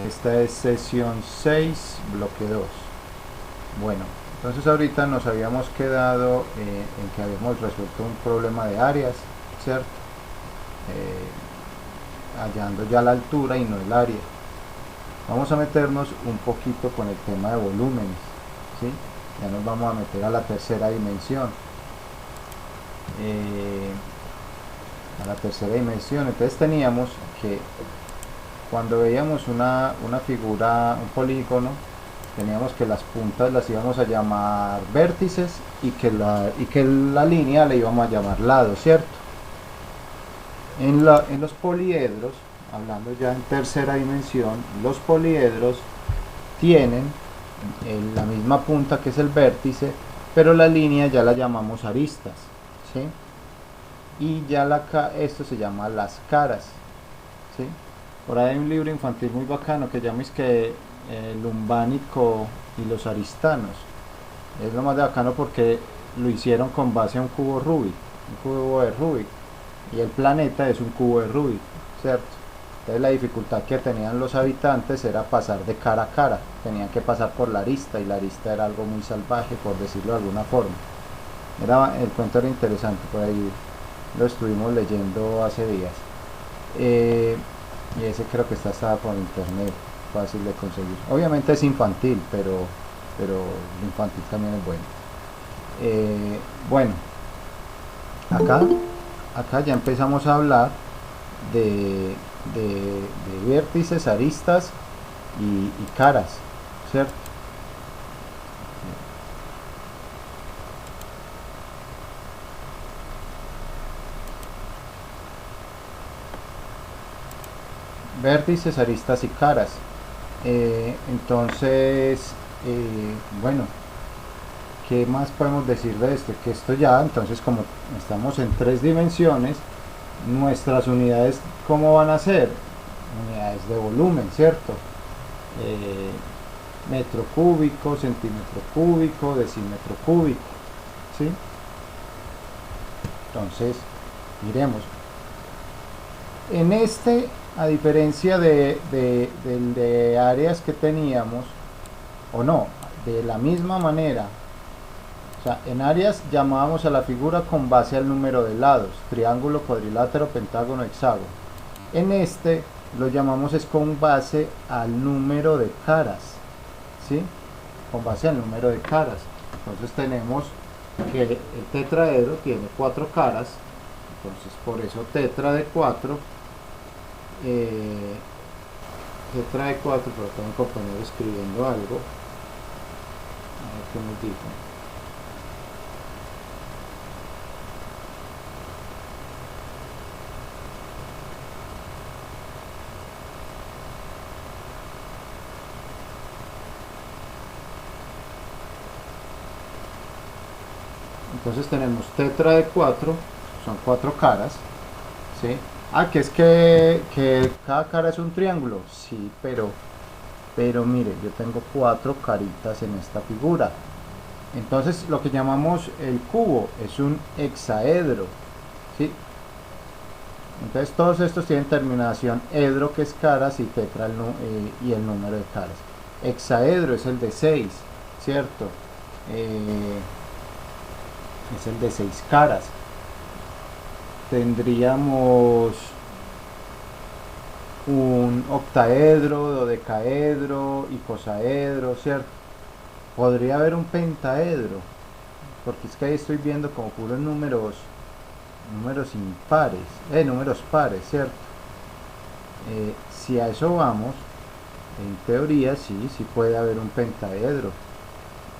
Esta es sesión 6, bloque 2. Bueno, entonces ahorita nos habíamos quedado en que habíamos resuelto un problema de áreas, ¿cierto? Hallando ya la altura y no el área. Vamos a meternos un poquito con el tema de volúmenes, ¿sí? Ya nos vamos a meter a la tercera dimensión. Entonces teníamos que cuando veíamos una figura, un polígono, teníamos que las puntas las íbamos a llamar vértices y que la línea le íbamos a llamar lado, ¿cierto? En los poliedros, hablando ya en tercera dimensión, los poliedros tienen la misma punta que es el vértice, pero la línea ya la llamamos aristas, ¿sí? Y ya esto se llama las caras, ¿sí? Por ahí hay un libro infantil muy bacano que llama el umbánico y los aristanos. Es lo más de bacano porque lo hicieron con base a un cubo Rubik, un cubo de Rubik, y el planeta es un cubo de Rubik, ¿cierto? Entonces la dificultad que tenían los habitantes era pasar de cara a cara, tenían que pasar por la arista y la arista era algo muy salvaje, por decirlo de alguna forma. El cuento era interesante, por ahí lo estuvimos leyendo hace días. Y ese creo que está por internet, fácil de conseguir. Obviamente es infantil, pero el infantil también es bueno. Bueno, acá, acá ya empezamos a hablar de vértices, aristas y caras, ¿cierto? Vértices, aristas y caras. Entonces, bueno, ¿qué más podemos decir de esto? Que esto ya, entonces como estamos en tres dimensiones, nuestras unidades, ¿cómo van a ser? Unidades de volumen, ¿cierto? Eh, Metro cúbico, centímetro cúbico, decímetro cúbico, ¿sí? Entonces, miremos. En este, a diferencia de áreas que teníamos, o no, de la misma manera, o sea, en áreas llamábamos a la figura con base al número de lados, triángulo, cuadrilátero, pentágono, hexágono. En este lo llamamos es con base al número de caras, ¿sí? Con base al número de caras. Entonces tenemos que el tetraedro tiene cuatro caras, entonces por eso tetra de 4, tetra de 4, pero tengo un compañero escribiendo algo, a ver qué nos dijo. Entonces tenemos tetra de 4, son cuatro caras, ¿sí? Ah, que es que cada cara es un triángulo, sí, pero mire, yo tengo cuatro caritas en esta figura. Entonces lo que llamamos el cubo es un hexaedro, ¿sí? Entonces todos estos tienen terminación edro, que es caras, y tetra y el número de caras. Hexaedro es el de 6, ¿cierto? Eh, es el de 6 caras. Tendríamos un octaedro, dodecaedro, icosaedro, ¿cierto? Podría haber un pentaedro, porque es que ahí estoy viendo como puros números impares, números pares, ¿cierto? Si a eso vamos, en teoría sí puede haber un pentaedro.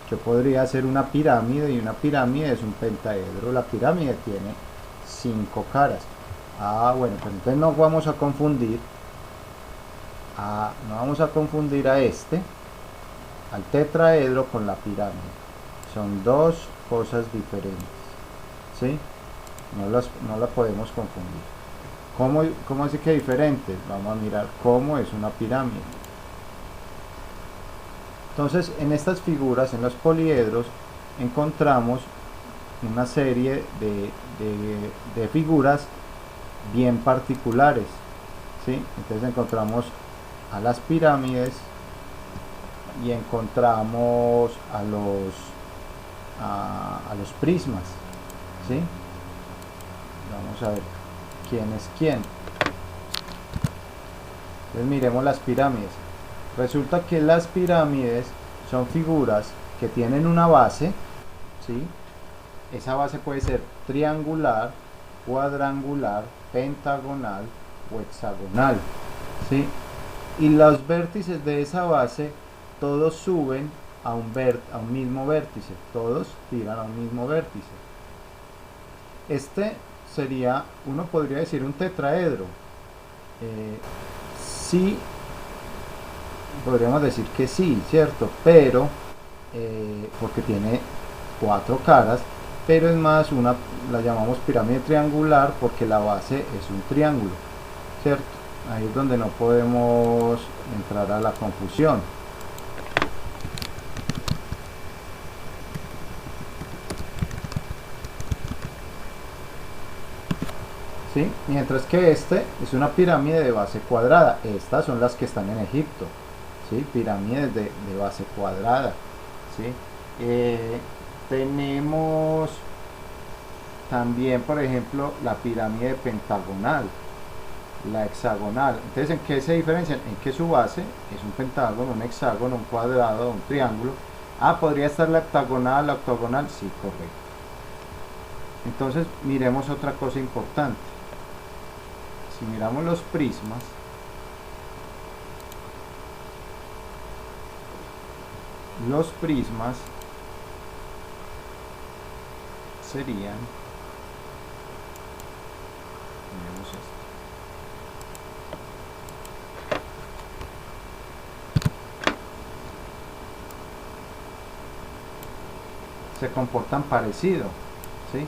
Yo podría hacer una pirámide y una pirámide es un pentaedro. La pirámide tiene 5 caras. Ah, bueno, pues entonces no vamos a confundir a este, al tetraedro con la pirámide. Son dos cosas diferentes, ¿sí? No las podemos confundir. ¿Cómo así que diferentes? Vamos a mirar cómo es una pirámide. Entonces, en estas figuras, en los poliedros, encontramos una serie de figuras bien particulares, ¿sí? Entonces encontramos a las pirámides y encontramos a los prismas, ¿sí? Vamos a ver quién es quién. Entonces miremos las pirámides. Resulta que las pirámides son figuras que tienen una base, ¿sí? Esa base puede ser triangular, cuadrangular, pentagonal o hexagonal, ¿sí? Y los vértices de esa base todos suben a un mismo vértice, todos tiran a un mismo vértice. Este sería, uno podría decir, un tetraedro. Sí, podríamos decir que sí, cierto, pero porque tiene 4 caras, pero es más, la llamamos pirámide triangular porque la base es un triángulo, cierto. Ahí es donde no podemos entrar a la confusión. ¿Sí? Mientras que este es una pirámide de base cuadrada. Estas son las que están en Egipto, ¿sí? Pirámides de base cuadrada, ¿sí? Tenemos también, por ejemplo, la pirámide pentagonal, la hexagonal. Entonces, ¿en qué se diferencian? En que su base es un pentágono, un hexágono, un cuadrado, un triángulo. Podría estar la octagonal, sí, correcto. Entonces, miremos otra cosa importante. Si miramos los prismas, serían, miremos esto. Se comportan parecido, ¿sí?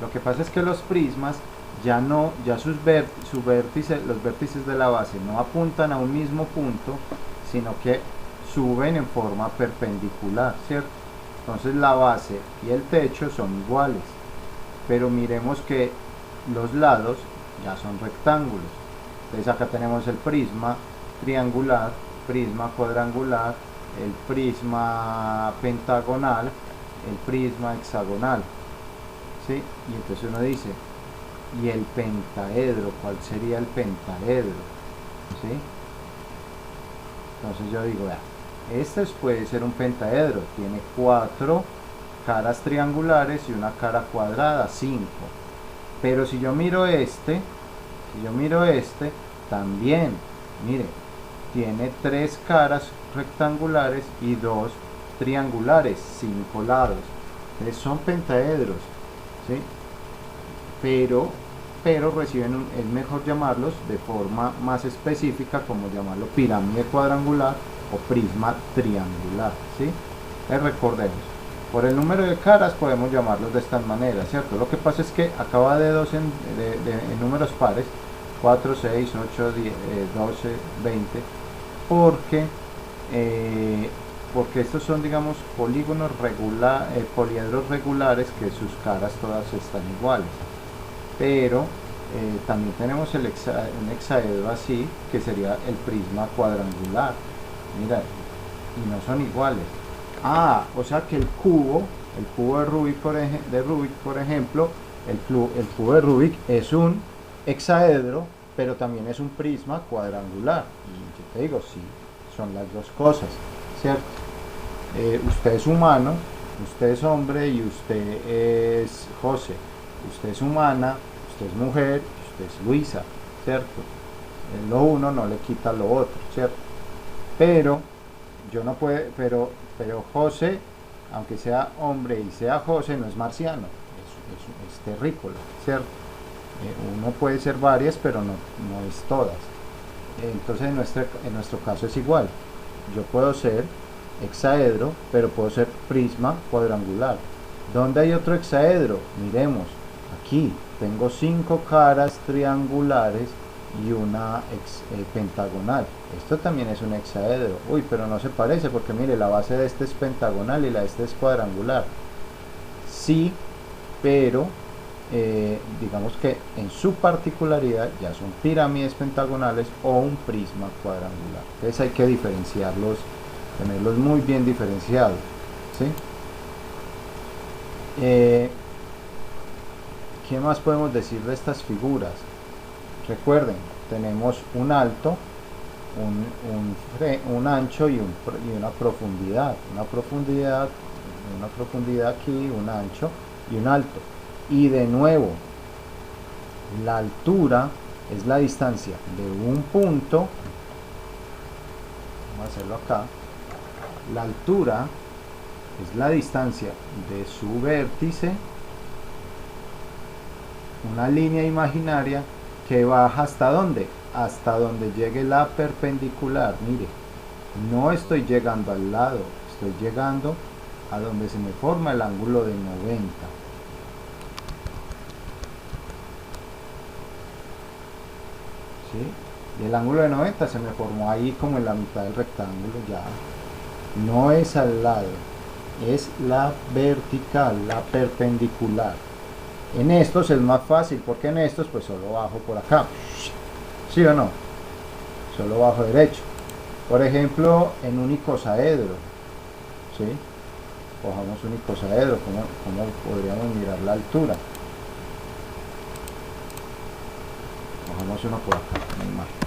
Lo que pasa es que los prismas ya los vértices de la base no apuntan a un mismo punto, sino que suben en forma perpendicular, ¿cierto? Entonces la base y el techo son iguales, pero miremos que los lados ya son rectángulos. Entonces acá tenemos el prisma triangular, prisma cuadrangular, el prisma pentagonal, el prisma hexagonal, ¿sí? Y entonces uno dice, ¿y el pentaedro? ¿Cuál sería el pentaedro? ¿Sí? Entonces yo digo, este puede ser un pentaedro, tiene 4 caras triangulares y una cara cuadrada, 5. Pero si yo miro este, también, mire, tiene 3 caras rectangulares y 2 triangulares, 5 lados. Entonces son pentaedros, ¿sí? Pero reciben es mejor llamarlos de forma más específica, como llamarlo pirámide cuadrangular o prisma triangular, ¿sí? Recordemos, por el número de caras podemos llamarlos de esta manera, ¿cierto? Lo que pasa es que acaba de 2 en números pares, 4, 6, 8, 10, 12, 20, porque estos son, digamos, polígonos poliedros regulares que sus caras todas están iguales. Pero también tenemos un hexaedro así, que sería el prisma cuadrangular. Mira, y no son iguales. O sea que el cubo de Rubik, por ejemplo, el cubo de Rubik es un hexaedro, pero también es un prisma cuadrangular. Y yo te digo, sí, son las dos cosas, ¿cierto? Usted es humano, usted es hombre y usted es José. Usted es humana, usted es mujer, usted es Luisa, ¿cierto? Lo uno no le quita lo otro, ¿cierto? Pero José, aunque sea hombre y sea José, no es marciano, es terrícola, ¿cierto? Uno puede ser varias, pero no es todas. Entonces en nuestro caso es igual. Yo puedo ser hexaedro, pero puedo ser prisma cuadrangular. ¿Dónde hay otro hexaedro? Miremos. Aquí tengo 5 caras triangulares y una pentagonal. Esto también es un hexaedro. Uy, pero no se parece porque mire, la base de este es pentagonal y la de este es cuadrangular. Sí, pero digamos que en su particularidad ya son pirámides pentagonales o un prisma cuadrangular. Entonces hay que diferenciarlos, tenerlos muy bien diferenciados, ¿sí? ¿Qué más podemos decir de estas figuras? Recuerden, tenemos un alto, un ancho y una profundidad. Una profundidad aquí, un ancho y un alto. Y de nuevo, la altura es la distancia de un punto. Vamos a hacerlo acá. La altura es la distancia de su vértice, una línea imaginaria que baja hasta dónde, hasta donde llegue la perpendicular. Mire, no estoy llegando al lado, estoy llegando a donde se me forma el ángulo de 90. ¿Sí? Y el ángulo de 90 se me formó ahí como en la mitad del rectángulo ya. No es al lado, es la vertical, la perpendicular. En estos es más fácil porque en estos pues solo bajo por acá, ¿sí o no? Solo bajo derecho. Por ejemplo, en un icosaedro, ¿sí? Cojamos un icosaedro, ¿cómo podríamos mirar la altura? Cojamos uno por acá, una imagen.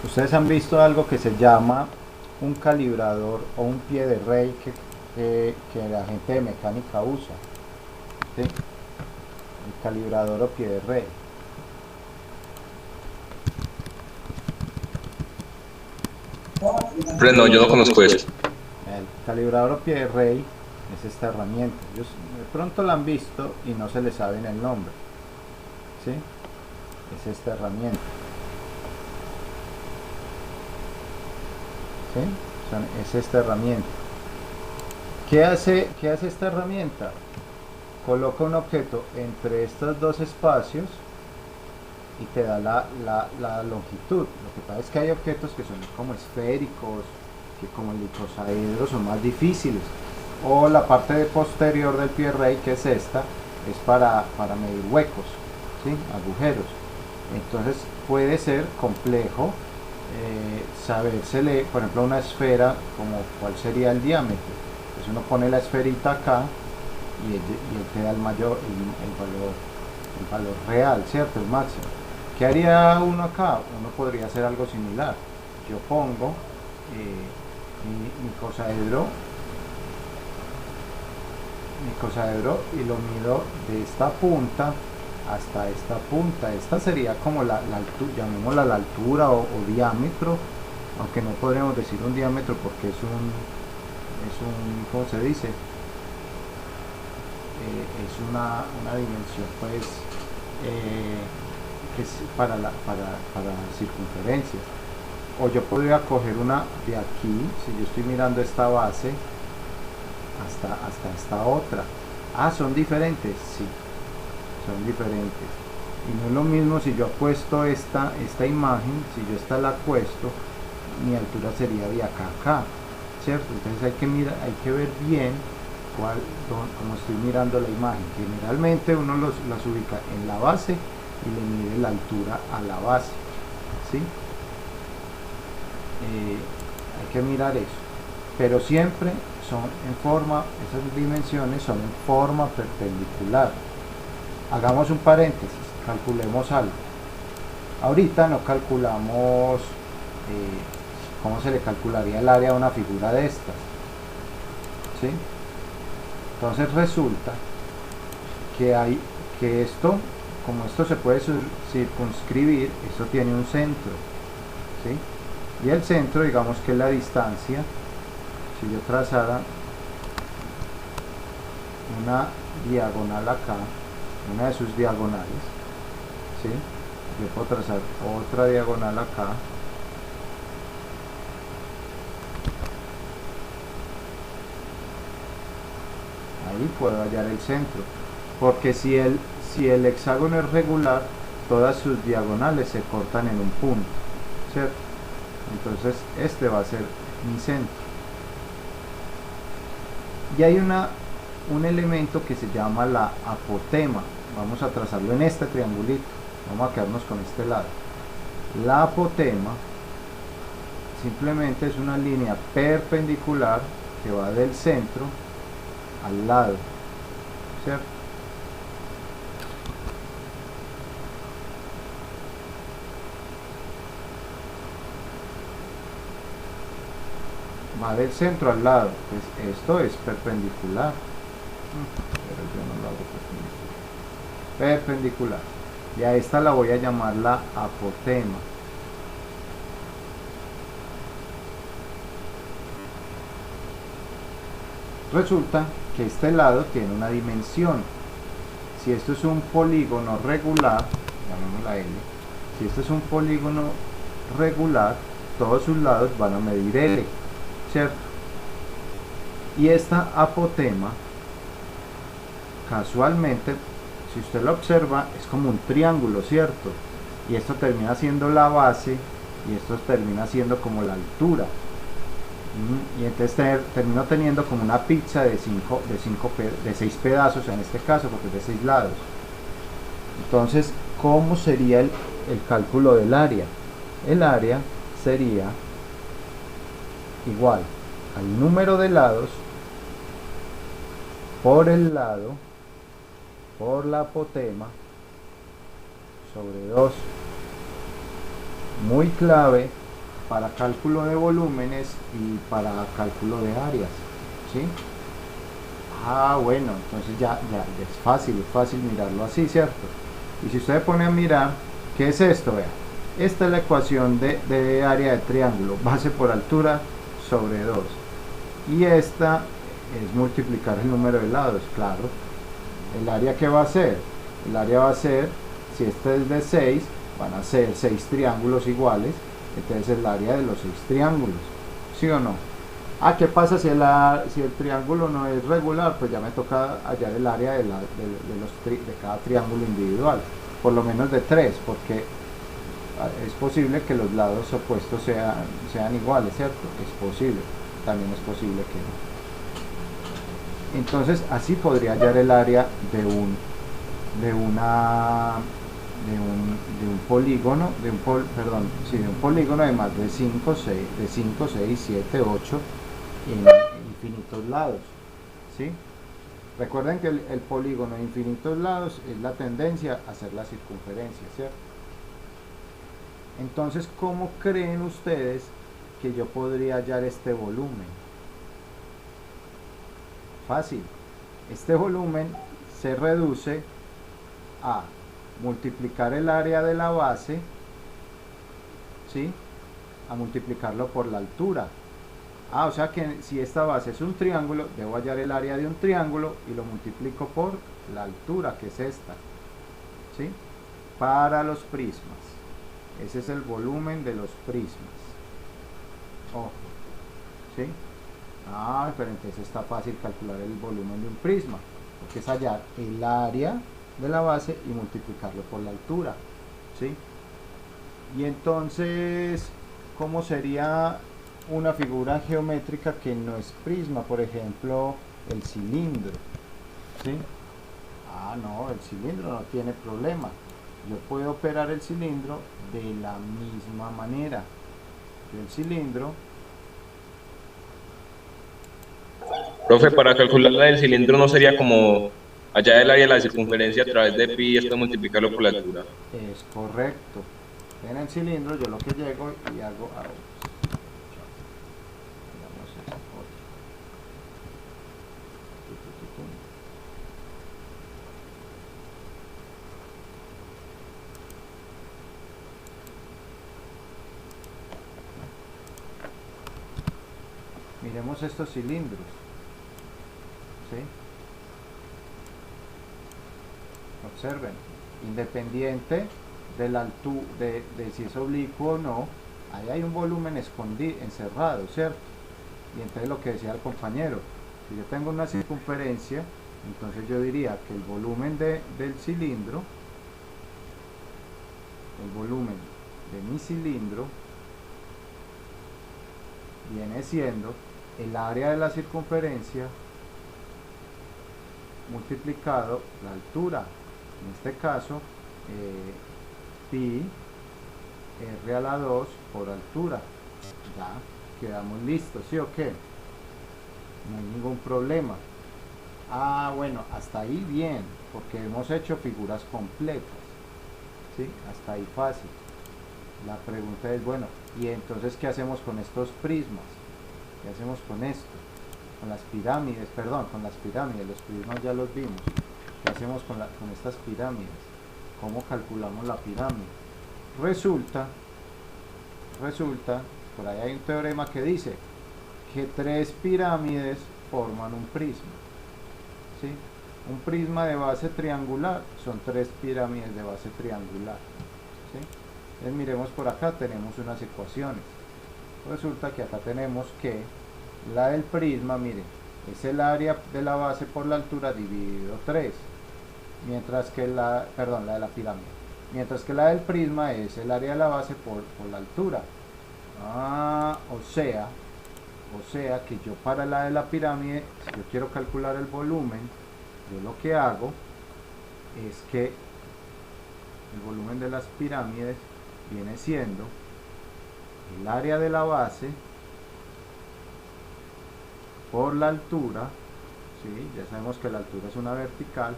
Ustedes han visto algo que se llama un calibrador o un pie de rey que la gente de mecánica usa, ¿sí? El calibrador o pie de rey. No, yo no conozco eso. El calibrador o pie de rey es esta herramienta. Ellos de pronto la han visto y no se les sabe en el nombre, ¿sí? Es esta herramienta. ¿Sí? Es esta herramienta. ¿Qué hace esta herramienta? Coloca un objeto entre estos dos espacios y te da la longitud. Lo que pasa es que hay objetos que son como esféricos, que como el icosaedro son más difíciles. O la parte posterior del pie rey, que es esta, es para medir huecos, ¿sí? Agujeros. Entonces puede ser complejo sabérsele, por ejemplo, una esfera, como cuál sería el diámetro. Pues uno pone la esferita acá y él te da el valor real, ¿cierto? El máximo. ¿Qué haría uno acá? Uno podría hacer algo similar. Yo pongo mi cosaedro y lo mido de esta punta hasta esta punta. Esta sería como la altura, llamémosla la altura o diámetro, aunque no podríamos decir un diámetro porque es un ¿cómo se dice? Es una dimensión pues que es para circunferencias. O yo podría coger una de aquí, si yo estoy mirando esta base hasta esta otra. Son diferentes, sí, son diferentes. Y no es lo mismo si yo apuesto esta imagen, si yo esta la apuesto, mi altura sería de acá a acá, ¿cierto? Entonces hay que ver bien cómo estoy mirando la imagen. Generalmente uno las ubica en la base y le mide la altura a la base, ¿sí? Hay que mirar eso, pero siempre son en forma, esas dimensiones son en forma perpendicular. Hagamos un paréntesis, calculemos algo. Ahorita no calculamos cómo se le calcularía el área a una figura de estas, ¿sí? Entonces resulta que esto, como esto se puede circunscribir, esto tiene un centro, ¿sí? Y el centro, digamos que es la distancia. Si yo trazara una diagonal acá, una de sus diagonales, ¿sí? Yo puedo trazar otra diagonal acá, ahí puedo hallar el centro, porque si el hexágono es regular, todas sus diagonales se cortan en un punto, ¿cierto? Entonces este va a ser mi centro. Y hay un elemento que se llama la apotema. Vamos a trazarlo en este triangulito. Vamos a quedarnos con este lado. La apotema simplemente es una línea perpendicular que va del centro al lado, ¿cierto? Va del centro al lado, pues esto es perpendicular, pero yo no lo hago perpendicular, y a esta la voy a llamar la apotema. Resulta que este lado tiene una dimensión. Si esto es un polígono regular, llamémosla L, si esto es un polígono regular, todos sus lados van a medir L, ¿cierto? Y esta apotema, casualmente, si usted lo observa, es como un triángulo, ¿cierto? Y esto termina siendo la base y esto termina siendo como la altura. Y entonces termino teniendo como una pizza de 6 pedazos en este caso, porque es de 6 lados. Entonces, ¿cómo sería el cálculo del área? El área sería igual al número de lados por el lado por la apotema sobre 2. Muy clave para cálculo de volúmenes y para cálculo de áreas, ¿sí? Bueno, entonces ya es fácil mirarlo así, ¿cierto? Y si usted pone a mirar, ¿qué es esto? Vea, esta es la ecuación de área de triángulo, base por altura sobre 2. Y esta es multiplicar el número de lados, claro. ¿El área qué va a ser? El área va a ser, si este es de 6, van a ser 6 triángulos iguales, entonces el área de los 6 triángulos, ¿sí o no? ¿Qué pasa si el triángulo no es regular? Pues ya me toca hallar el área de cada triángulo individual, por lo menos de 3, porque es posible que los lados opuestos sean iguales, ¿cierto? Es posible, también es posible que no. Entonces así podría hallar el área de un polígono, de un polígono de más de 5, 6, 7, 8 en infinitos lados, ¿sí? Recuerden que el polígono de infinitos lados es la tendencia a hacer la circunferencia, ¿cierto? Entonces, ¿cómo creen ustedes que yo podría hallar este volumen? Fácil. Este volumen se reduce a multiplicar el área de la base, ¿sí? A multiplicarlo por la altura. O sea que si esta base es un triángulo, debo hallar el área de un triángulo y lo multiplico por la altura, que es esta, ¿sí? Para los prismas. Ese es el volumen de los prismas. Ojo, ¿sí? Pero entonces está fácil calcular el volumen de un prisma, porque es hallar el área de la base y multiplicarlo por la altura, ¿sí? Y entonces, ¿cómo sería una figura geométrica que no es prisma? Por ejemplo, el cilindro, ¿sí? No, el cilindro no tiene problema. Yo puedo operar el cilindro de la misma manera. El cilindro... Profe, para calcular la del cilindro no sería como allá el área de la circunferencia a través de pi y esto multiplicarlo por la altura. Es correcto. En el cilindro yo lo que llego y hago... Miremos estos cilindros, ¿sí? Observen, independiente de la altura, de si es oblicuo o no, ahí hay un volumen encerrado, ¿cierto? Y entonces lo que decía el compañero, si yo tengo una circunferencia Entonces yo diría que el volumen del cilindro, el volumen de mi cilindro viene siendo el área de la circunferencia multiplicado la altura. En este caso, pi r a la 2 por altura. Ya quedamos listos, ¿sí o qué? No hay ningún problema. Ah, bueno, hasta ahí bien, porque hemos hecho figuras completas, ¿sí? Hasta ahí fácil. La pregunta es, bueno, ¿y entonces qué hacemos con estos prismas? ¿Qué hacemos con esto? Con las pirámides, perdón, con las pirámides, los prismas ya los vimos. ¿Qué hacemos con estas pirámides? ¿Cómo calculamos la pirámide? Resulta, por ahí hay un teorema que dice que tres pirámides forman un prisma, ¿sí? Un prisma de base triangular son tres pirámides de base triangular, ¿sí? Entonces miremos por acá, tenemos unas ecuaciones. Resulta que acá tenemos que la del prisma, miren, es el área de la base por la altura dividido 3, mientras que la de la pirámide, mientras que la del prisma es el área de la base por la altura. O sea que yo para la de la pirámide, si yo quiero calcular el volumen, yo lo que hago es que el volumen de las pirámides viene siendo el área de la base por la altura, ¿sí? Ya sabemos que la altura es una vertical,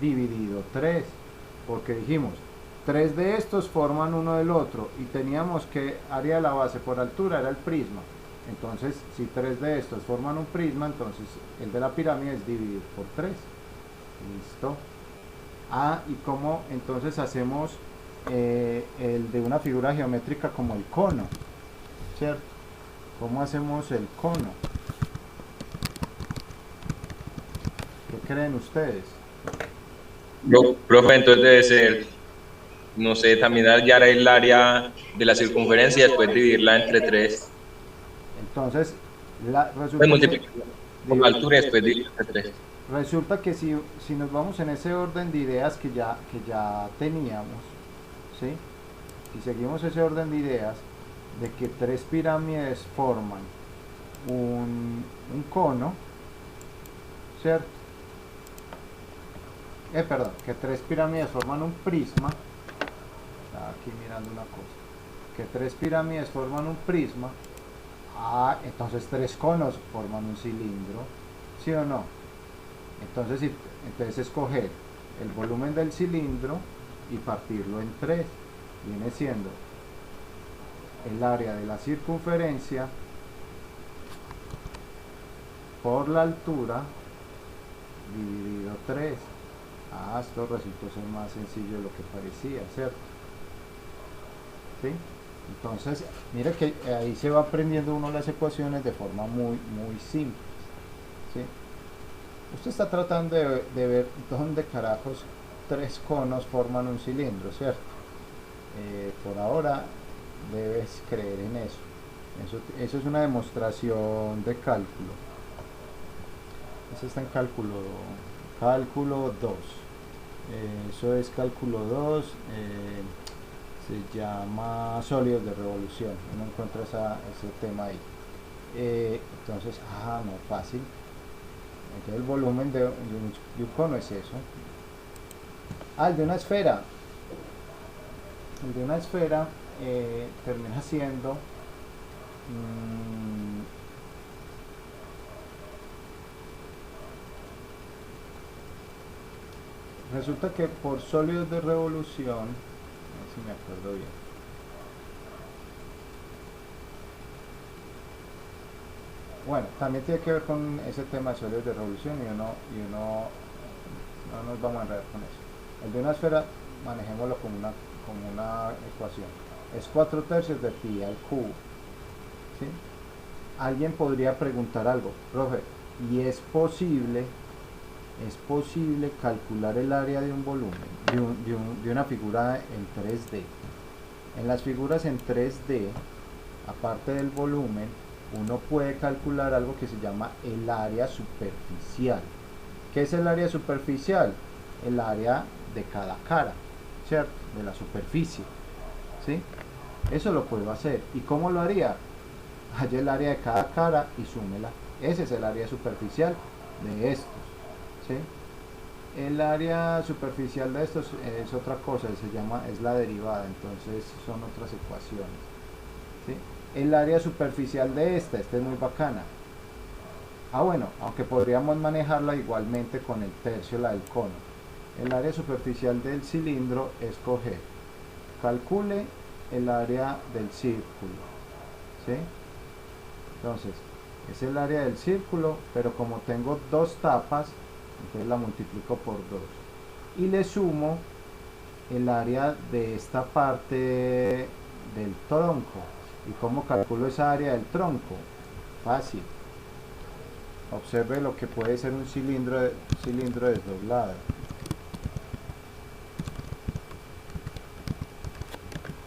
dividido 3, porque dijimos 3 de estos forman uno del otro y teníamos que área de la base por altura era el prisma. Entonces, si 3 de estos forman un prisma, entonces el de la pirámide es dividir por 3. Listo. Y cómo entonces hacemos el de una figura geométrica como el cono, ¿cierto? ¿Cómo hacemos el cono? ¿Qué creen ustedes? Profe, entonces debe ser, no sé, también hallar el área de la circunferencia y después dividirla entre 3. Entonces, Pues multiplicar por la altura y después dividirla entre 3. resulta que si nos vamos en ese orden de ideas que ya teníamos, ¿sí? Si seguimos ese orden de ideas de que tres pirámides forman un cono, ¿cierto? Perdón, que tres pirámides forman un prisma. Estaba aquí mirando una cosa. Que tres pirámides forman un prisma. Entonces tres conos forman un cilindro, ¿sí o no? Entonces escoger el volumen del cilindro y partirlo en 3 viene siendo el área de la circunferencia por la altura dividido 3. Esto resultó ser más sencillo de lo que parecía, ¿cierto? ¿Sí? Entonces, mire que ahí se va aprendiendo uno las ecuaciones de forma muy simple, ¿sí? Usted está tratando de ver dónde carajos tres conos forman un cilindro, ¿cierto? Por ahora debes creer en eso es una demostración de cálculo. Eso está en cálculo 2. Eso es cálculo 2. Se llama sólidos de revolución. Uno encuentra ese tema ahí. Entonces, no, fácil. Entonces el volumen de un cono es eso. El de una esfera. El de una esfera termina siendo resulta que por sólidos de revolución, a ver si me acuerdo bien. Bueno, también tiene que ver con ese tema de sólidos de revolución y uno no nos vamos a enredar con eso. El de una esfera, manejémoslo como una ecuación. Es 4/3 de pi al cubo. ¿Sí? Alguien podría preguntar algo, profe, ¿y es posible calcular el área de un volumen, de una figura en 3D? En las figuras en 3D, aparte del volumen, uno puede calcular algo que se llama el área superficial. ¿Qué es el área superficial? El área de cada cara, ¿cierto? De la superficie, ¿sí? Eso lo puedo hacer. ¿Y cómo lo haría? Halla el área de cada cara y súmela. Ese es el área superficial de estos, ¿sí? El área superficial de estos es otra cosa, es la derivada, entonces son otras ecuaciones, ¿sí? El área superficial de esta es muy bacana. Bueno, aunque podríamos manejarla igualmente con el tercio, la del cono. El área superficial del cilindro es coger, calcule el área del círculo, ¿sí? Entonces, es el área del círculo, pero como tengo dos tapas, entonces la multiplico por 2 y le sumo el área de esta parte del tronco. ¿Y cómo calculo esa área del tronco? Fácil. Observe lo que puede ser un cilindro desdoblado.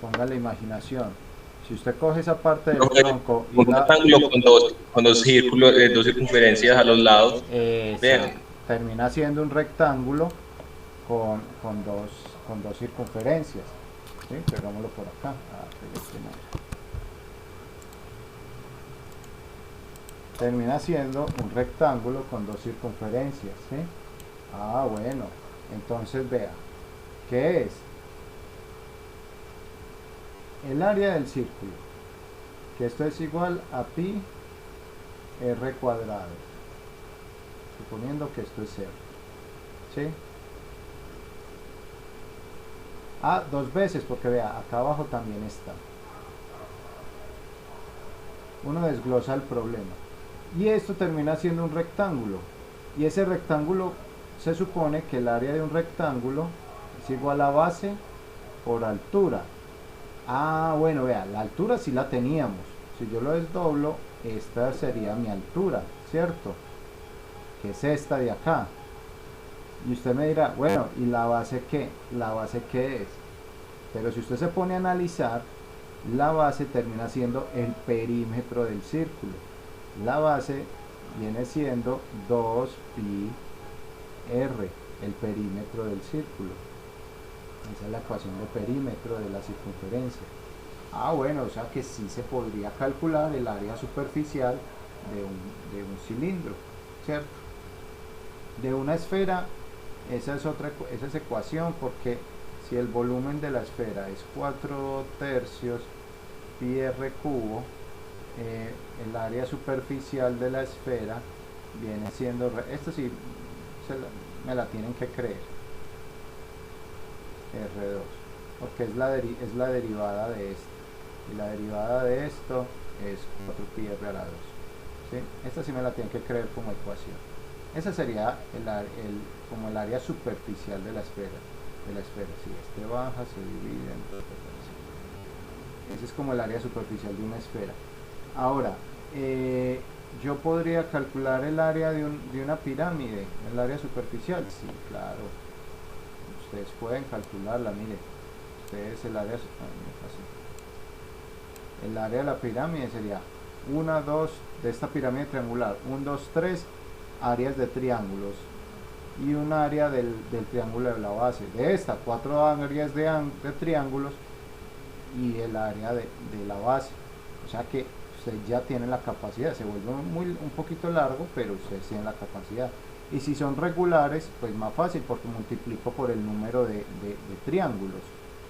Ponga la imaginación. Si usted coge esa parte del tronco y un rectángulo con dos círculos, dos circunferencias a los lados. Termina siendo un rectángulo con dos circunferencias. ¿Sí? Pegámoslo por acá. Termina siendo un rectángulo con dos circunferencias. ¿Sí? Bueno. Entonces vea. ¿Qué es? El área del círculo. Que esto es igual a pi r cuadrado. Suponiendo que esto es 0. ¿Sí? Dos veces, porque vea, acá abajo también está. Uno desglosa el problema. Y esto termina siendo un rectángulo. Y ese rectángulo, se supone que el área de un rectángulo es igual a base por altura. Bueno, vea, la altura sí la teníamos. Si yo lo desdoblo, esta sería mi altura, ¿cierto? Que es esta de acá. Y usted me dirá, bueno, ¿y la base qué? ¿La base qué es? Pero si usted se pone a analizar, la base termina siendo el perímetro del círculo. La base viene siendo 2 pi r, el perímetro del círculo. Esa es la ecuación de perímetro de la circunferencia. Bueno, o sea que sí se podría calcular el área superficial de un cilindro, ¿cierto? De una esfera, esa es ecuación, porque si el volumen de la esfera es 4/3 pi r cubo, el área superficial de la esfera viene siendo, esto sí me la tienen que creer, R2, porque es la derivada de esto, y la derivada de esto es 4 pi r a la 2, ¿sí? Esta sí me la tienen que creer como ecuación. Esa sería como el área superficial de la esfera. Si este baja, se divide en dos. Ese es como el área superficial de una esfera. Ahora, yo podría calcular el área de una pirámide, el área superficial. Sí, claro. Ustedes pueden calcularla, mire. Ustedes el área de la pirámide sería 1, 2 de esta pirámide triangular, 1, 2, 3 áreas de triángulos y un área del triángulo de la base. De esta, 4 áreas de triángulos y el área de la base. O sea que ustedes ya tienen la capacidad, se vuelve un poquito largo, pero ustedes tienen la capacidad. Y si son regulares, pues más fácil, porque multiplico por el número de triángulos,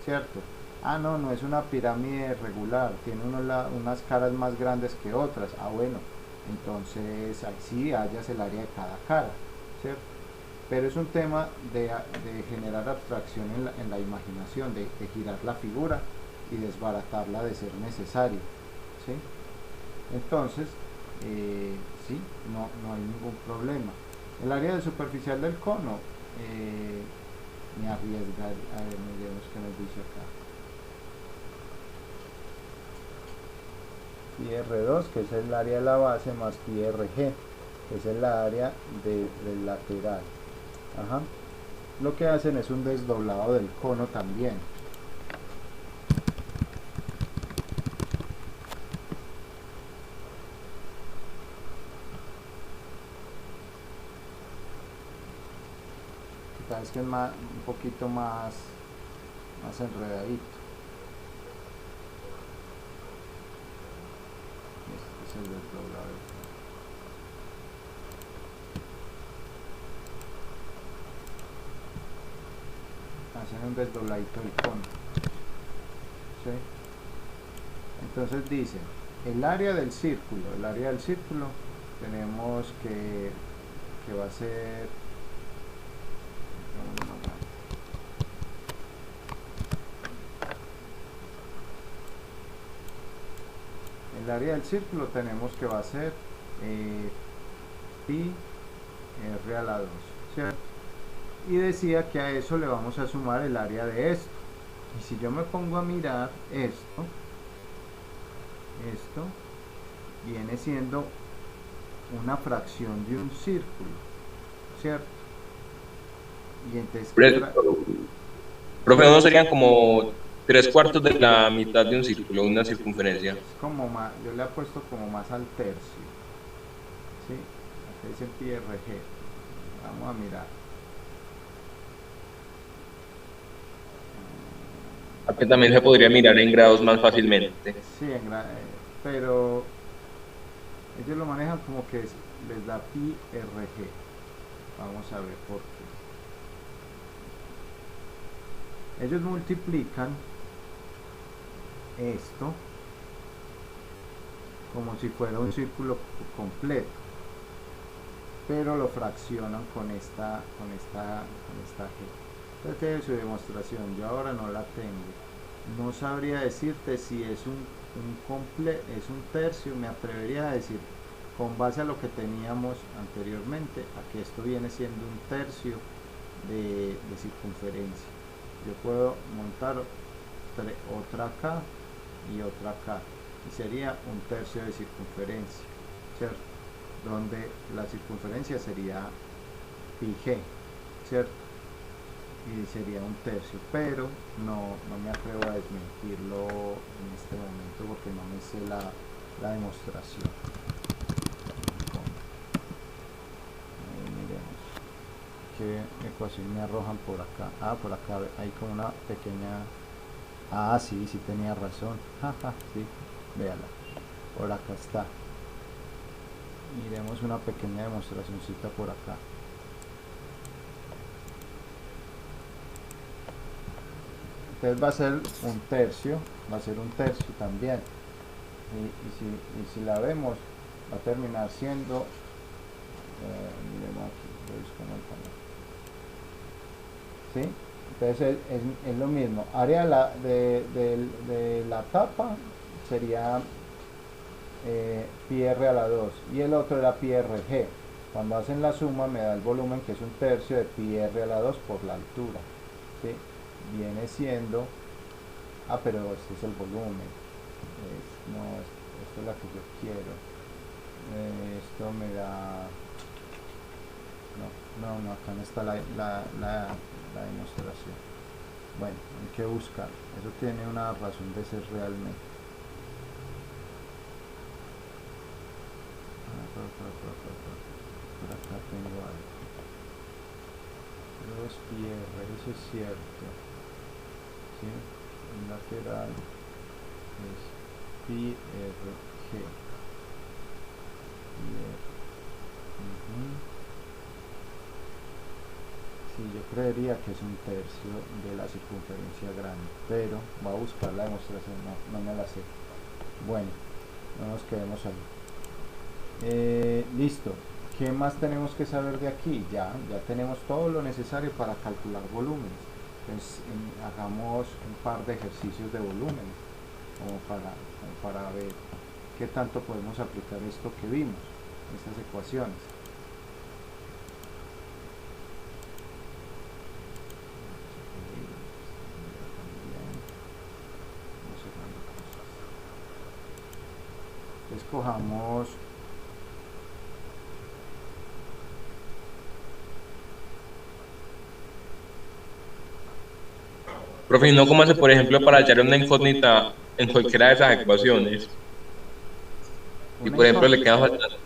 ¿cierto? No es una pirámide regular, tiene unas caras más grandes que otras. Bueno, entonces así hallas el área de cada cara, ¿cierto? Pero es un tema de generar abstracción en la imaginación, de girar la figura y desbaratarla de ser necesario, ¿sí? Entonces, sí, no hay ningún problema. El área superficial del cono, me arriesgar, a ver, miremos qué nos dice acá. Pi R2, que es el área de la base, más pi RG, que es el área del lateral. Lo que hacen es un desdoblado del cono también. que es más, un poquito más enredadito. Este es el desdoblado. Hacen un desdobladito del cono. ¿Sí? Entonces dice, el área del círculo tenemos que va a ser el área del círculo tenemos que va a ser pi r a la 2, ¿cierto? Y decía que a eso le vamos a sumar el área de esto. Y si yo me pongo a mirar esto viene siendo una fracción de un círculo, ¿cierto? Y entonces profe, ¿no serían como 3/4 de la mitad de un círculo, una circunferencia? Es como más, yo le he puesto como más al tercio, ¿sí? Aquí dice pi r g. Vamos a mirar. Aquí también se podría mirar en grados más fácilmente. Sí, pero ellos lo manejan como que les da pi r g. Vamos a ver por qué. Ellos multiplican esto como si fuera un círculo completo, pero lo fraccionan con esta g. Entonces tiene su demostración. Yo ahora no la tengo, no sabría decirte si es es un tercio. Me atrevería a decir, con base a lo que teníamos anteriormente, a que esto viene siendo un tercio de circunferencia. Yo puedo montar otra acá y otra acá, y sería un tercio de circunferencia, ¿cierto? Donde la circunferencia sería pi g, ¿cierto? Y sería un tercio, pero no me atrevo a desmentirlo en este momento porque no me sé la demostración. Miremos qué ecuación me arrojan por acá. Por acá hay como una pequeña... sí tenía razón. Sí, véala, por acá está. Miremos una pequeña demostracióncita por acá. Entonces va a ser un tercio también, y si la vemos va a terminar siendo, miremos aquí, ¿sí? Entonces es lo mismo, área de la tapa sería pi r a la 2 y el otro era pi r g. Cuando hacen la suma me da el volumen, que es un tercio de pi r a la 2 por la altura, ¿sí? Viene siendo, pero este es el volumen, esto es la que yo quiero, esto me da, no, acá no está la demostración. Bueno, hay que buscar, eso tiene una razón de ser realmente. Por acá tengo algo. Pero es pi r, eso es cierto. ¿Sí? El lateral es pi r g. Sí, yo creería que es un tercio de la circunferencia grande, pero voy a buscar la demostración, no me la sé. Bueno, no nos quedemos ahí. Listo. ¿Qué más tenemos que saber de aquí? Ya tenemos todo lo necesario para calcular volúmenes. Entonces hagamos un par de ejercicios de volúmenes como para ver qué tanto podemos aplicar esto que vimos, estas ecuaciones. Escojamos Profe, ¿no cómo hace, por ejemplo, para hallar una incógnita en cualquiera de esas ecuaciones? Y por ejemplo le queda faltando,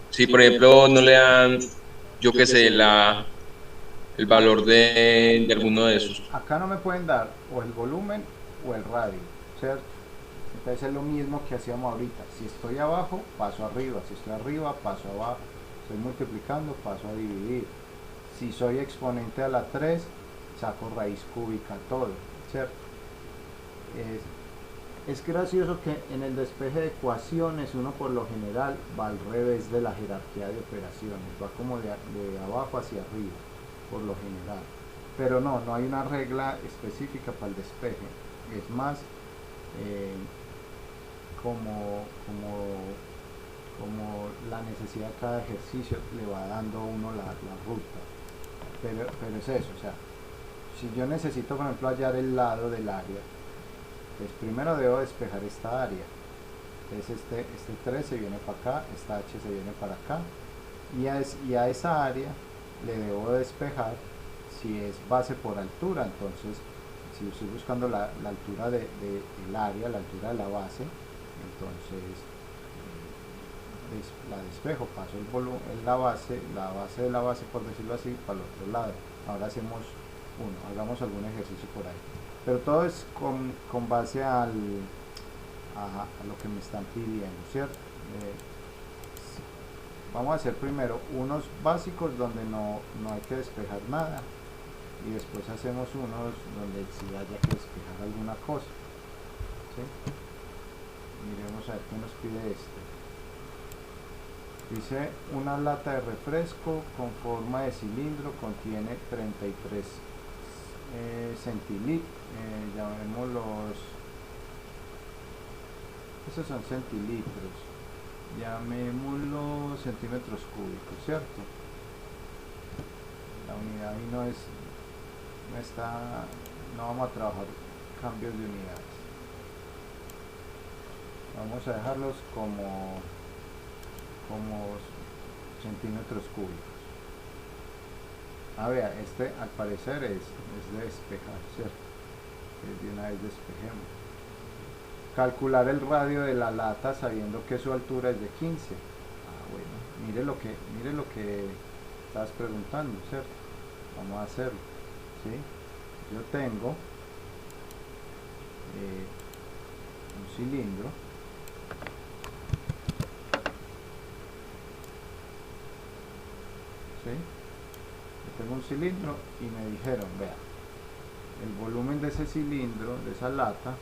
si por ejemplo no le dan, yo qué sé, el valor de alguno de esos. Acá no me pueden dar o el volumen o el radio, ¿cierto? Entonces es lo mismo que hacíamos ahorita. Si estoy abajo, paso arriba. Si estoy arriba, paso abajo. Estoy multiplicando, paso a dividir. Si soy exponente a la 3, saco raíz cúbica todo, ¿cierto? Es gracioso que en el despeje de ecuaciones uno por lo general va al revés de la jerarquía de operaciones, va como de abajo hacia arriba, por lo general. Pero no hay una regla específica para el despeje, es más como la necesidad de cada ejercicio le va dando a uno la ruta. Pero es eso, o sea, si yo necesito por ejemplo hallar el lado del área, pues primero debo despejar esta área. Entonces este 3 se viene para acá, esta h se viene para acá, y a esa área le debo despejar si es base por altura. Entonces si estoy buscando la altura del área, la altura de la base, entonces la despejo, paso el volumen, la base de la base, por decirlo así, para el otro lado. Ahora hacemos hagamos algún ejercicio por ahí, pero todo es con base a lo que me están pidiendo, ¿cierto? Vamos a hacer primero unos básicos donde no hay que despejar nada, y después hacemos unos donde sí haya que despejar alguna cosa, ¿sí? Miremos a ver qué nos pide este. Dice, una lata de refresco con forma de cilindro contiene 33 centilitros, llamémoslos, esos son centilitros, llamémoslos centímetros cúbicos, ¿cierto? La unidad ahí no vamos a trabajar cambios de unidades, vamos a dejarlos como centímetros cúbicos. Vea, este al parecer es de despejar, ¿cierto? De una vez despejemos. Calcular el radio de la lata sabiendo que su altura es de 15. Bueno, mire lo que estás preguntando, ¿cierto? Vamos a hacerlo, ¿sí? Yo tengo un cilindro, ¿sí? Yo tengo un cilindro y me dijeron, vea, el volumen de ese cilindro, de esa lata,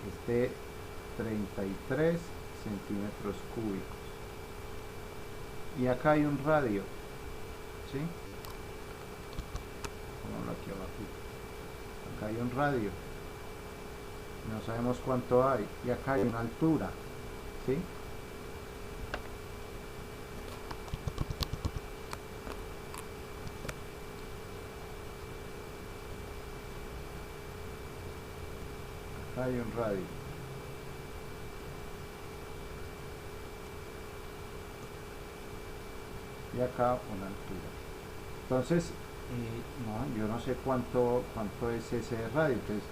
es de 33 centímetros cúbicos, y acá hay un radio, ¿sí? Pongámoslo aquí abajo. Acá hay un radio, no sabemos cuánto hay, y acá hay una altura, ¿sí? Acá hay un radio, y acá una altura. Entonces yo no sé cuánto es ese radio. Entonces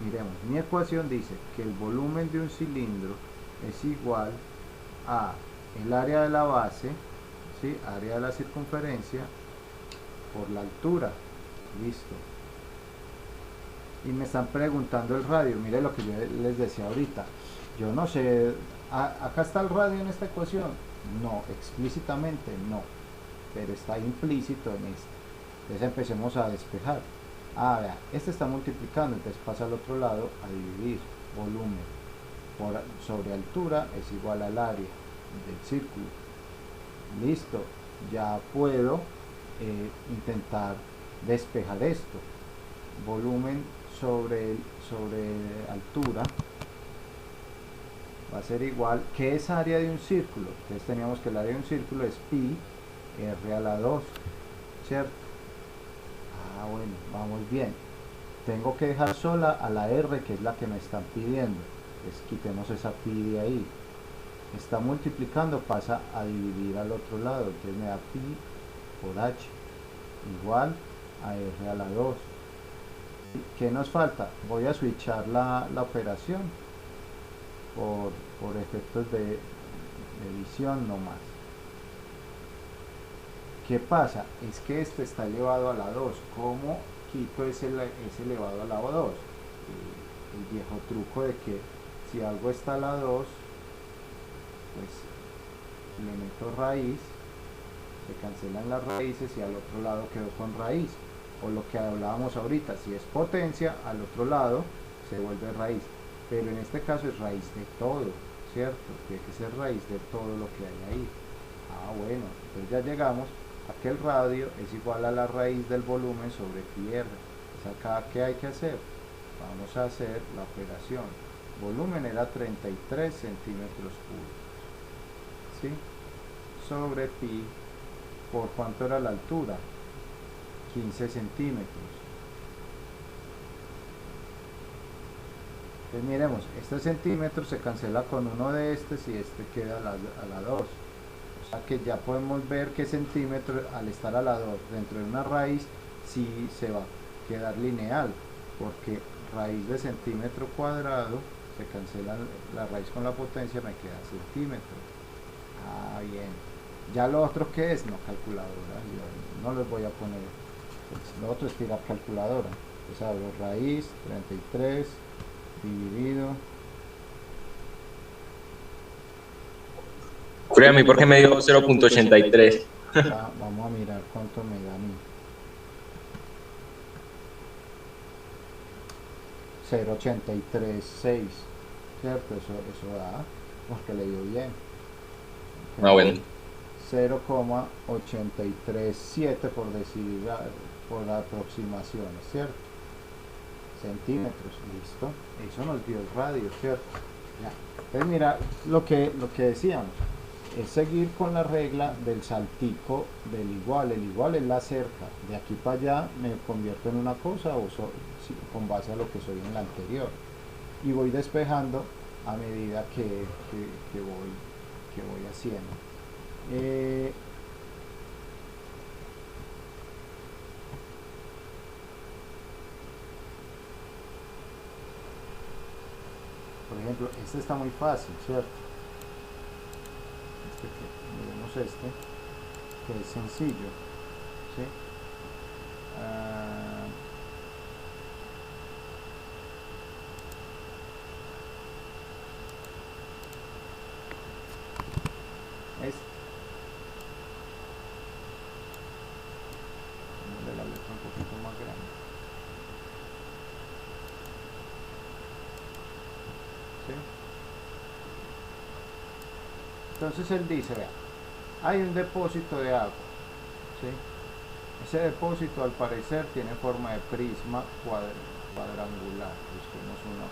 miremos, mi ecuación dice que el volumen de un cilindro es igual a el área de la base, ¿sí? Área de la circunferencia por la altura. Listo. Y me están preguntando el radio. Mire lo que yo les decía ahorita, yo no sé, acá está el radio en esta ecuación, no, explícitamente no, pero está implícito en esta. Entonces empecemos a despejar. Vea, este está multiplicando, entonces pasa al otro lado a dividir. Volumen sobre altura es igual al área del círculo. Listo, ya puedo intentar despejar esto. Volumen sobre altura va a ser igual, ¿qué es área de un círculo? Entonces teníamos que el área de un círculo es pi r a la 2, ¿cierto? Bueno, vamos bien. Tengo que dejar sola a la r, que es la que me están pidiendo. Entonces quitemos esa pi de ahí. Está multiplicando, pasa a dividir al otro lado, entonces me da pi por h igual a r a la 2, ¿Qué nos falta? Voy a switchar la operación por efectos de edición nomás. ¿Qué pasa? Es que este está elevado a la 2. ¿Cómo quito ese elevado a la 2? El viejo truco de que si algo está a la 2, pues le meto raíz, se cancelan las raíces y al otro lado quedó con raíz. O lo que hablábamos ahorita, si es potencia, al otro lado se vuelve raíz. Pero en este caso es raíz de todo, ¿cierto? Tiene que ser raíz de todo lo que hay ahí. Ah, bueno, entonces ya llegamos a que el radio es igual a la raíz del volumen sobre pi r. Entonces acá, ¿qué hay que hacer? Vamos a hacer la operación. Volumen era 33 centímetros cúbicos, ¿sí? Sobre pi, ¿por cuánto era la altura? 15 centímetros. Entonces miremos, este centímetro se cancela con uno de estos y este queda a la 2. O sea que ya podemos ver que centímetro al estar a la 2 dentro de una raíz sí se va a quedar lineal, porque raíz de centímetro cuadrado se cancela la raíz con la potencia, me queda centímetro. Ah, bien. Ya lo otro que es, no calculadora, yo no les voy a poner, pues lo otro es tirar calculadora. Entonces abro raíz 33 dividido. A mí porque me dio 0.83. Vamos a mirar cuánto me da a mí. 0.836, ¿cierto? Eso da, porque le dio bien. Ah, bueno. 0,837 por decir, por aproximaciones, ¿cierto? Centímetros, listo. Eso nos dio el radio, ¿cierto? Ya. Entonces mira, lo que decíamos, es seguir con la regla del saltico del igual. El igual es la cerca. De aquí para allá me convierto en una cosa o con base a lo que soy en la anterior. Y voy despejando a medida que voy haciendo. Por ejemplo, este está muy fácil, ¿cierto? Miremos este, que es sencillo, ¿sí? Este. Vamos a la letra un poquito más grande. ¿Sí? Entonces él dice, vea, hay un depósito de agua, ¿sí? Ese depósito al parecer tiene forma de prisma cuadrangular. Busquemos uno.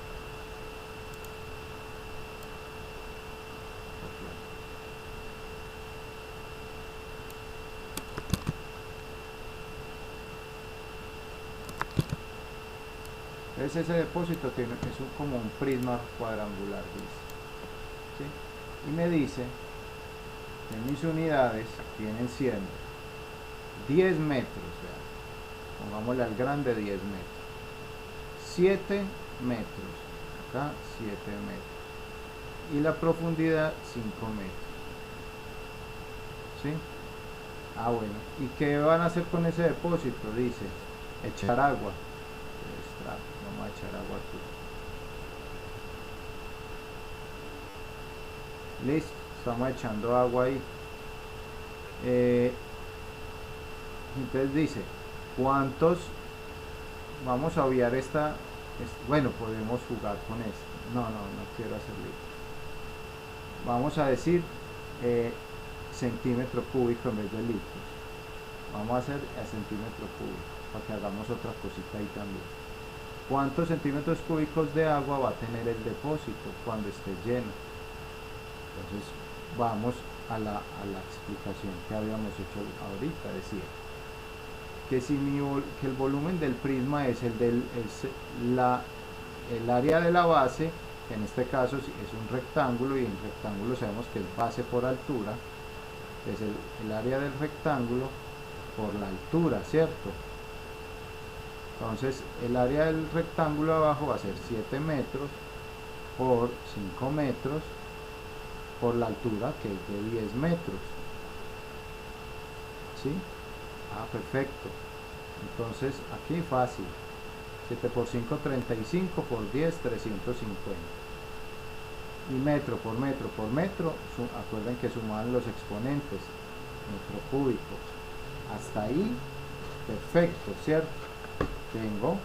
Entonces ese depósito es como un prisma cuadrangular, dice, ¿sí? Y me dice que mis unidades vienen siendo 10 metros, ¿verdad? Pongámosle al grande 10 metros, 7 metros, acá 7 metros, y la profundidad 5 metros, ¿sí? Ah, bueno, ¿y qué van a hacer con ese depósito? Dice, echar agua. Vamos a echar agua aquí. Listo, estamos echando agua ahí. Entonces dice, ¿cuántos? Vamos a obviar bueno, podemos jugar con esto. No quiero hacerlo. Vamos a decir centímetro cúbico en vez de litros. Vamos a hacer a centímetro cúbico para que hagamos otra cosita ahí también. ¿Cuántos centímetros cúbicos de agua va a tener el depósito cuando esté lleno? Entonces vamos a la explicación que habíamos hecho ahorita. Decía que que el volumen del prisma es el área de la base, que en este caso es un rectángulo, y en rectángulo sabemos que es base por altura, es el área del rectángulo por la altura, ¿cierto? Entonces el área del rectángulo abajo va a ser 7 metros por 5 metros por la altura, que es de 10 metros. ¿Sí? Ah, perfecto. Entonces aquí fácil. 7 por 5, 35, por 10, 350. Y metro por metro por metro, acuerden que suman los exponentes, metro cúbico. Hasta ahí, perfecto, ¿cierto? Tengo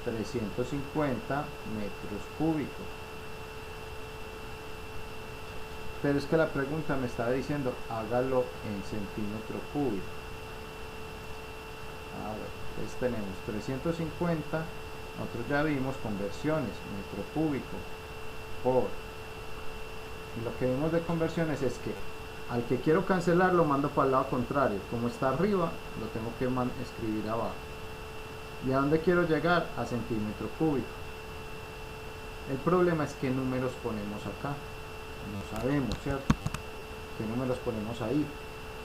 350 metros cúbicos. Pero es que la pregunta me estaba diciendo, hágalo en centímetro cúbico. A ver, entonces tenemos 350, nosotros ya vimos conversiones, metro cúbico por, y lo que vimos de conversiones es que al que quiero cancelar lo mando para el lado contrario, como está arriba lo tengo que escribir abajo. ¿Y a dónde quiero llegar? A centímetro cúbico. El problema es qué números ponemos acá, no sabemos, ¿cierto? ¿Qué números ponemos ahí?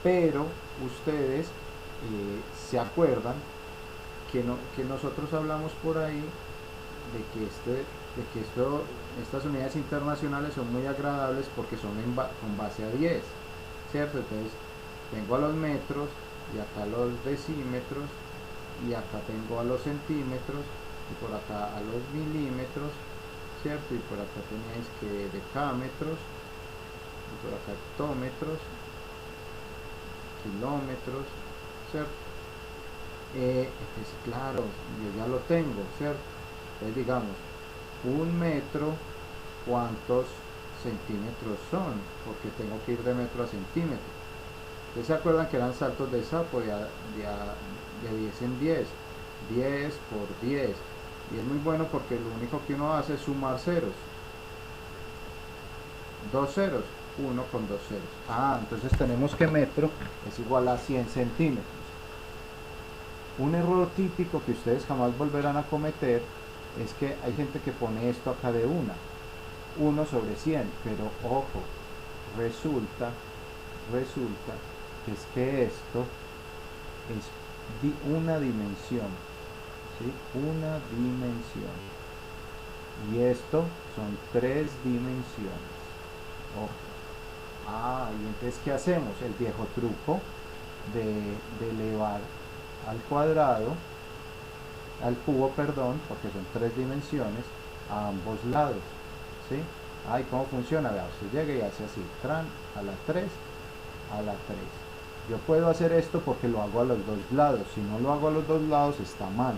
Pero ustedes se acuerdan que nosotros hablamos por ahí de que estas unidades internacionales son muy agradables porque son con base a 10, ¿cierto? Entonces tengo a los metros y acá a los decímetros y acá tengo a los centímetros y por acá a los milímetros, ¿cierto? Y por acá tenéis que decámetros y por acá hectómetros, kilómetros, ¿cierto? Entonces claro, yo ya lo tengo, ¿cierto? Entonces digamos, un metro, ¿cuántos centímetros son? Porque tengo que ir de metro a centímetro. ¿Ustedes se acuerdan que eran saltos de sapo de 10 en 10? 10 por 10. Y es muy bueno porque lo único que uno hace es sumar ceros. Dos ceros, uno con dos ceros. Ah, entonces tenemos que metro es igual a 100 centímetros. Un error típico que ustedes jamás volverán a cometer es que hay gente que pone esto acá de 1 sobre 100, pero ojo, resulta que es que esto es una dimensión, ¿sí? Una dimensión. Y esto son 3 dimensiones. Ojo. Ah, y entonces ¿qué hacemos? El viejo truco de elevar al cuadrado, al cubo, perdón, porque son 3 dimensiones, a ambos lados, ¿sí? Ay, ¿cómo funciona? Vea, usted llega y hace así, tran, a la 3, a la 3. Yo puedo hacer esto porque lo hago a los dos lados, si no lo hago a los dos lados está mal.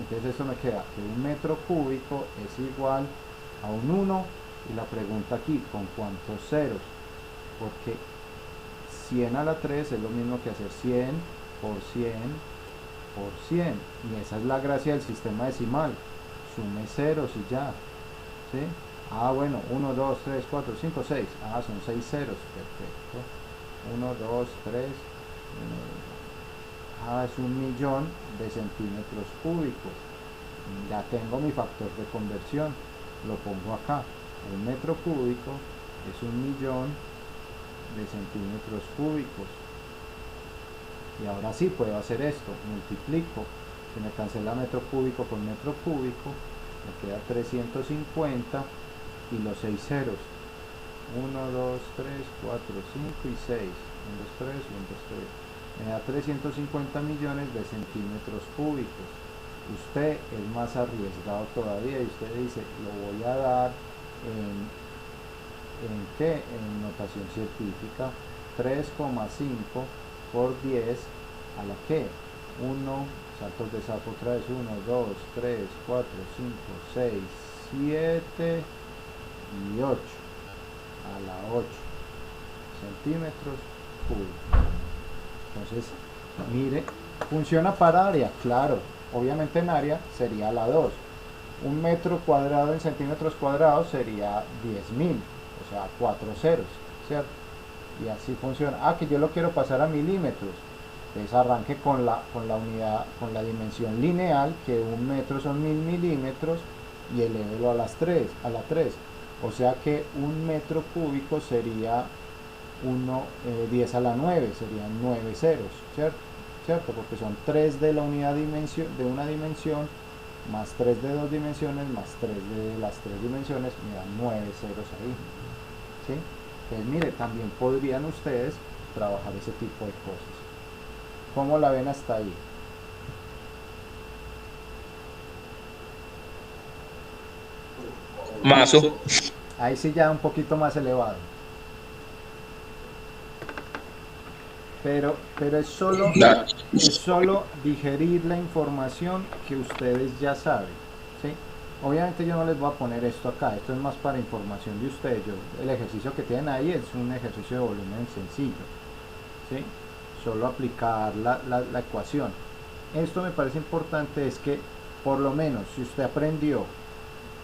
Entonces eso me queda que un metro cúbico es igual a un 1, y la pregunta aquí, ¿con cuántos ceros? Porque 100 a la 3 es lo mismo que hacer 100 por 100 por 100, y esa es la gracia del sistema decimal, sume ceros y ya, ¿sí? Ah, bueno, 1, 2, 3, 4, 5, 6, ah, son 6 ceros, perfecto, 1, 2, 3, ah, es 1.000.000 de centímetros cúbicos, ya tengo mi factor de conversión, lo pongo acá, el metro cúbico es 1.000.000 de centímetros cúbicos. Y ahora sí puedo hacer esto, multiplico, se me cancela metro cúbico con metro cúbico, me queda 350 y los 6 ceros, 1, 2, 3, 4, 5 y 6, 1, 2, 3, 1, 2, 3, me da 350 millones de centímetros cúbicos. Usted es más arriesgado todavía y usted dice, lo voy a dar ¿en qué? En notación científica, 3,5 por 10 a la que 1, saltos de sapo otra vez, 1, 2, 3, 4, 5, 6, 7 y 8, a la 8 centímetros cúbicos. Entonces, mire, funciona para área, claro, obviamente en área sería la 2. Un metro cuadrado en centímetros cuadrados sería 10.000, o sea, 4 ceros, ¿cierto? Y así funciona. Ah, que yo lo quiero pasar a milímetros. Entonces arranque con la unidad, con la dimensión lineal, que un metro son 1000 milímetros, y elévelo a la 3. O sea que un metro cúbico sería 10 a la 9, serían 9 ceros, ¿cierto? ¿cierto? Porque son 3 de la unidad de una dimensión, más 3 de 2 dimensiones, más 3 de las 3 dimensiones, me dan 9 ceros ahí, ¿sí? Entonces, mire, también podrían ustedes trabajar ese tipo de cosas. ¿Cómo la ven hasta ahí? Mazo. Ahí sí ya un poquito más elevado. Pero es solo digerir la información que ustedes ya saben, ¿sí? Obviamente yo no les voy a poner esto acá, esto es más para información de ustedes. El ejercicio que tienen ahí es un ejercicio de volumen sencillo, ¿sí? Solo aplicar la ecuación. Esto me parece importante, es que por lo menos si usted aprendió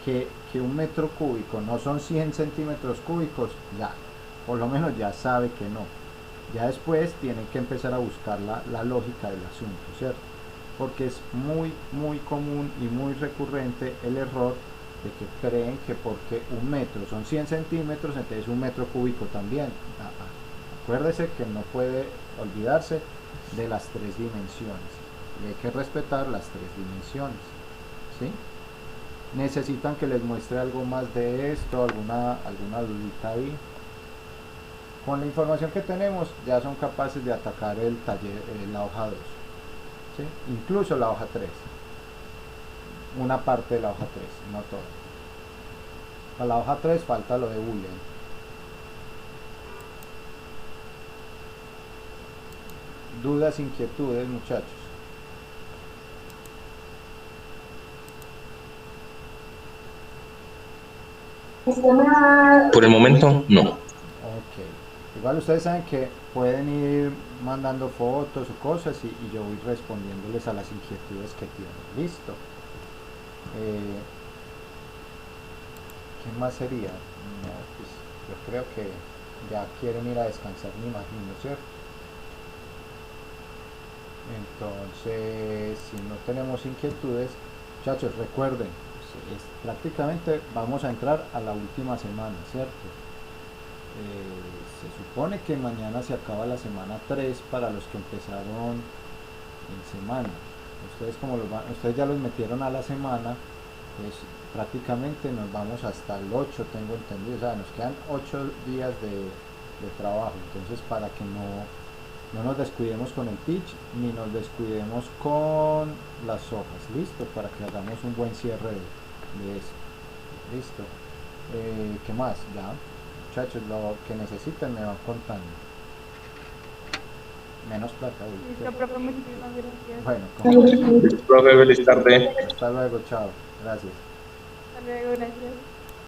que un metro cúbico no son 100 centímetros cúbicos, ya, por lo menos ya sabe que no. Ya después tienen que empezar a buscar la lógica del asunto, ¿cierto? Porque es muy común y muy recurrente el error de que creen que porque un metro son 100 centímetros, entonces un metro cúbico también. Acuérdese que no puede olvidarse de las 3 dimensiones. Y hay que respetar las 3 dimensiones, ¿sí? Necesitan que les muestre algo más de esto, alguna dudita ahí. Con la información que tenemos ya son capaces de atacar el taller, la hoja 2, ¿sí? Incluso la hoja 3, una parte de la hoja 3, no toda. Para la hoja 3 falta lo de Boolean. Dudas, inquietudes, muchachos. Por el momento, no. Ok. Igual ustedes saben que pueden ir mandando fotos o cosas y yo voy respondiéndoles a las inquietudes que tienen. Listo. ¿Qué más sería? No, pues yo creo que ya quieren ir a descansar, me imagino, ¿cierto? Entonces, si no tenemos inquietudes, muchachos, recuerden, prácticamente vamos a entrar a la última semana, ¿cierto? Se supone que mañana se acaba la semana 3 para los que empezaron en semana. Ustedes ustedes ya los metieron a la semana, pues prácticamente nos vamos hasta el 8, tengo entendido, o sea, nos quedan 8 días de trabajo. Entonces, para que no nos descuidemos con el pitch ni nos descuidemos con las hojas, listo, para que hagamos un buen cierre de eso, listo. ¿Qué más? Ya, muchachos, lo que necesiten me van contando. Menos plata, Listo, profe, muchísimas gracias. bueno, como Profe, feliz tarde. hasta luego, chao, gracias. Hasta luego, gracias.